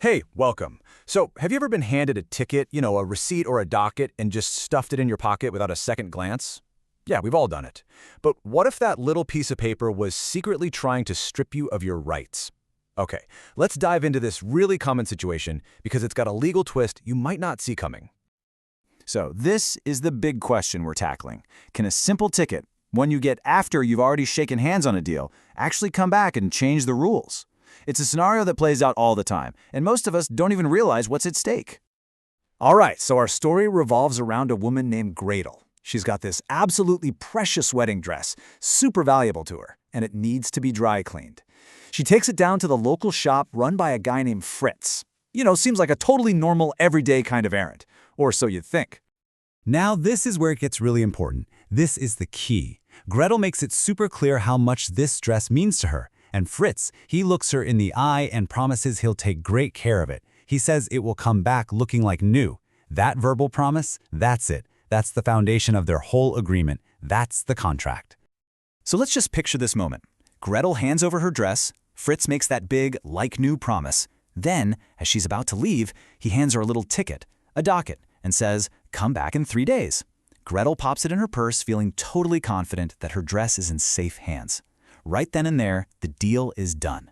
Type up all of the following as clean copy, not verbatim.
Hey, welcome. So, have you ever been handed a ticket, a receipt or a docket, and just stuffed it in your pocket without a second glance? Yeah, we've all done it. But what if that little piece of paper was secretly trying to strip you of your rights? Okay, let's dive into this really common situation because it's got a legal twist you might not see coming. So this is the big question we're tackling. Can a simple ticket, one you get after you've already shaken hands on a deal, actually come back and change the rules? It's a scenario that plays out all the time, and most of us don't even realize what's at stake. All right, so our story revolves around a woman named Gretel. She's got this absolutely precious wedding dress, super valuable to her, and it needs to be dry cleaned. She takes it down to the local shop run by a guy named Fritz. Seems like a totally normal, everyday kind of errand. Or so you'd think. Now this is where it gets really important. This is the key. Gretel makes it super clear how much this dress means to her. And Fritz, he looks her in the eye and promises he'll take great care of it. He says it will come back looking like new. That verbal promise, that's it. That's the foundation of their whole agreement. That's the contract. So let's just picture this moment. Gretel hands over her dress, Fritz makes that big, like-new promise. Then, as she's about to leave, he hands her a little ticket, a docket, and says, "Come back in 3 days." Gretel pops it in her purse, feeling totally confident that her dress is in safe hands. Right then and there, the deal is done.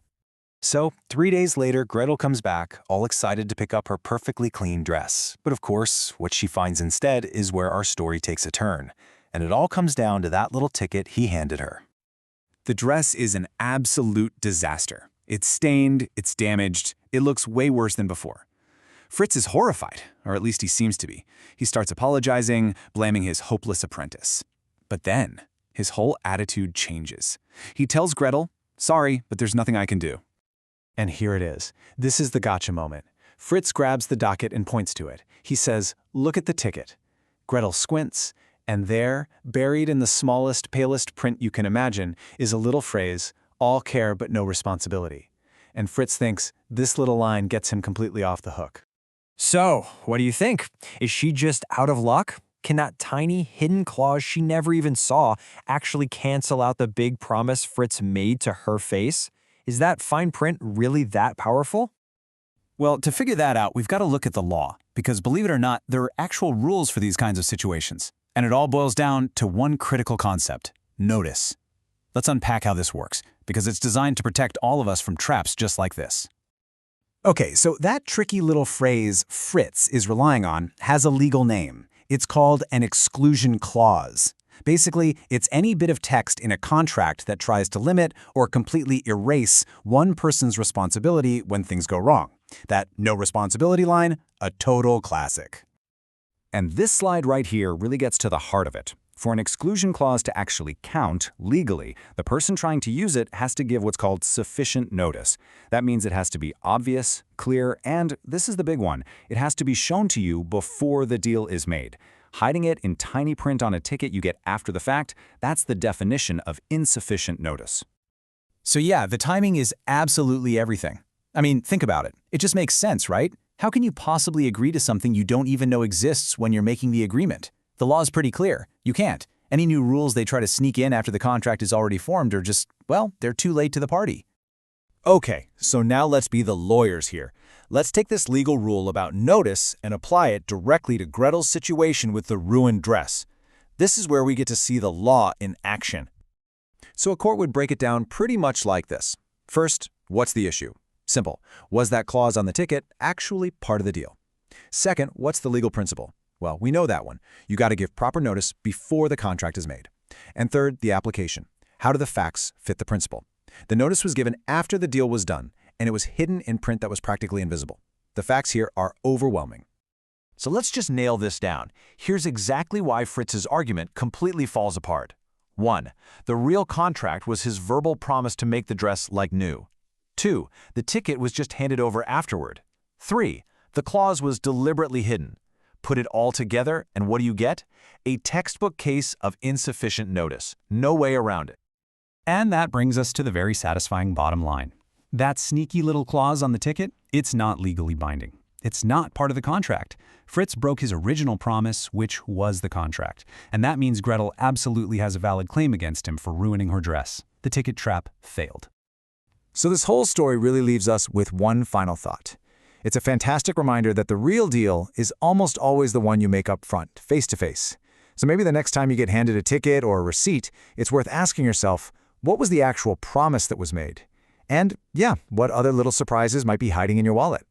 So, 3 days later, Gretel comes back, all excited to pick up her perfectly clean dress. But of course, what she finds instead is where our story takes a turn. And it all comes down to that little ticket he handed her. The dress is an absolute disaster. It's stained, it's damaged, it looks way worse than before. Fritz is horrified, or at least he seems to be. He starts apologizing, blaming his hopeless apprentice. But then, his whole attitude changes. He tells Gretel, "Sorry, but there's nothing I can do." And here it is. This is the gotcha moment. Fritz grabs the docket and points to it. He says, "Look at the ticket." Gretel squints, and there, buried in the smallest, palest print you can imagine, is a little phrase, "All care but no responsibility." And Fritz thinks this little line gets him completely off the hook. So, what do you think? Is she just out of luck? Can that tiny hidden clause she never even saw actually cancel out the big promise Fritz made to her face? Is that fine print really that powerful? Well, to figure that out, we've got to look at the law, because believe it or not, there are actual rules for these kinds of situations. And it all boils down to one critical concept: notice. Let's unpack how this works, because it's designed to protect all of us from traps just like this. Okay, so that tricky little phrase Fritz is relying on has a legal name. It's called an exclusion clause. Basically, it's any bit of text in a contract that tries to limit or completely erase one person's responsibility when things go wrong. That no responsibility line, a total classic. And this slide right here really gets to the heart of it. For an exclusion clause to actually count legally, the person trying to use it has to give what's called sufficient notice. That means it has to be obvious, clear, and this is the big one, it has to be shown to you before the deal is made. Hiding it in tiny print on a ticket you get after the fact, that's the definition of insufficient notice. So yeah, the timing is absolutely everything. I mean, think about it. It just makes sense, right? How can you possibly agree to something you don't even know exists when you're making the agreement? The law is pretty clear. You can't. Any new rules they try to sneak in after the contract is already formed are just, well, they're too late to the party. Okay, so now let's be the lawyers here. Let's take this legal rule about notice and apply it directly to Gretel's situation with the ruined dress. This is where we get to see the law in action. So a court would break it down pretty much like this. First, what's the issue? Simple. Was that clause on the ticket actually part of the deal? Second, what's the legal principle? Well, we know that one. You got to give proper notice before the contract is made. And third, the application. How do the facts fit the principle? The notice was given after the deal was done, and it was hidden in print that was practically invisible. The facts here are overwhelming. So let's just nail this down. Here's exactly why Fritz's argument completely falls apart. 1. The real contract was his verbal promise to make the dress like new. 2. The ticket was just handed over afterward. 3. The clause was deliberately hidden. Put it all together, and what do you get? A textbook case of insufficient notice. No way around it. And that brings us to the very satisfying bottom line. That sneaky little clause on the ticket, it's not legally binding. It's not part of the contract. Fritz broke his original promise, which was the contract. And that means Gretel absolutely has a valid claim against him for ruining her dress. The ticket trap failed. So this whole story really leaves us with one final thought. It's a fantastic reminder that the real deal is almost always the one you make up front, face to face. So maybe the next time you get handed a ticket or a receipt, it's worth asking yourself, what was the actual promise that was made? And yeah, what other little surprises might be hiding in your wallet?